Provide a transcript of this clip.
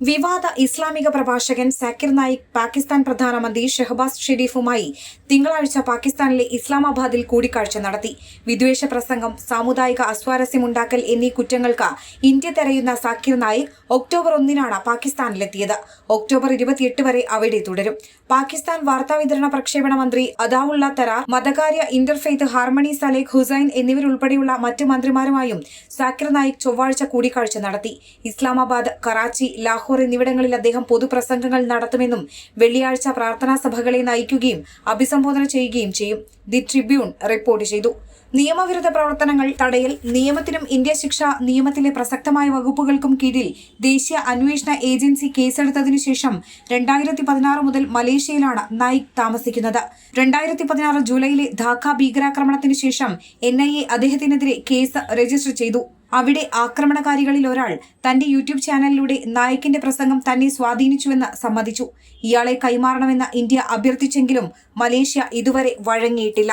വിവാദ ഇസ്ലാമിക പ്രഭാഷകൻ സാക്കിർ നായിക് പാകിസ്ഥാൻ പ്രധാനമന്ത്രി ഷഹബാസ് ഷെരീഫുമായി തിങ്കളാഴ്ച പാകിസ്ഥാനിലെ ഇസ്ലാമാബാദിൽ കൂടിക്കാഴ്ച നടത്തി. വിദ്വേഷ പ്രസംഗം, സാമുദായിക അസ്വാരസ്യമുണ്ടാക്കൽ എന്നീ കുറ്റങ്ങൾക്ക് ഇന്ത്യ തെരയുന്ന സാക്കിർ നായിക് ഒക്ടോബർ 1 പാകിസ്ഥാനിലെത്തിയത്. ഒക്ടോബർ 28 വരെ അവിടെ തുടരും. പാകിസ്ഥാൻ വാർത്താവിതരണ പ്രക്ഷേപണ മന്ത്രി അദാവുള്ള തറാർ, മതകാര്യ ഇന്റർഫെയ്ത്ത് ഹാർമണി സലേഖ് ഹുസൈൻ എന്നിവരുൾപ്പെടെയുള്ള മറ്റ് മന്ത്രിമാരുമായും സാക്കിർ നായിക് ചൊവ്വാഴ്ച കൂടിക്കാഴ്ച നടത്തി. ഇസ്ലാമാബാദ്, കറാച്ചി, ലാഹോർ എന്നിവിടങ്ങളിൽ അദ്ദേഹം പൊതുപ്രസംഗങ്ങൾ നടത്തുമെന്നും വെള്ളിയാഴ്ച പ്രാർത്ഥനാ സഭകളെ നയിക്കുകയും അഭിസംബോധന ചെയ്യുകയും ചെയ്യും. ദി ട്രിബ്യൂൺ റിപ്പോർട്ട് ചെയ്തു. നിയമവിരുദ്ധ പ്രവർത്തനങ്ങൾ തടയൽ നിയമത്തിനും ഇന്ത്യ ശിക്ഷാ നിയമത്തിലെ പ്രസക്തമായ വകുപ്പുകൾക്കും കീഴിൽ ദേശീയ അന്വേഷണ ഏജൻസി കേസെടുത്തതിനു ശേഷം 2016 മുതൽ മലേഷ്യയിലാണ് നായിക് താമസിക്കുന്നത്. 2016 ജൂലൈയിലെ ധാക്ക ഭീകരാക്രമണത്തിനു ശേഷം NIA അദ്ദേഹത്തിനെതിരെ കേസ് രജിസ്റ്റർ ചെയ്തു. അവിടെ ആക്രമണകാരികളിൽ ഒരാൾ തന്റെ യൂട്യൂബ് ചാനലിലൂടെ നായിക്കിന്റെ പ്രസംഗം തന്നെ സ്വാധീനിച്ചുവെന്ന് സമ്മതിച്ചു. ഇയാളെ കൈമാറണമെന്ന് ഇന്ത്യ അഭ്യർത്ഥിച്ചെങ്കിലും മലേഷ്യ ഇതുവരെ വഴങ്ങിയിട്ടില്ല.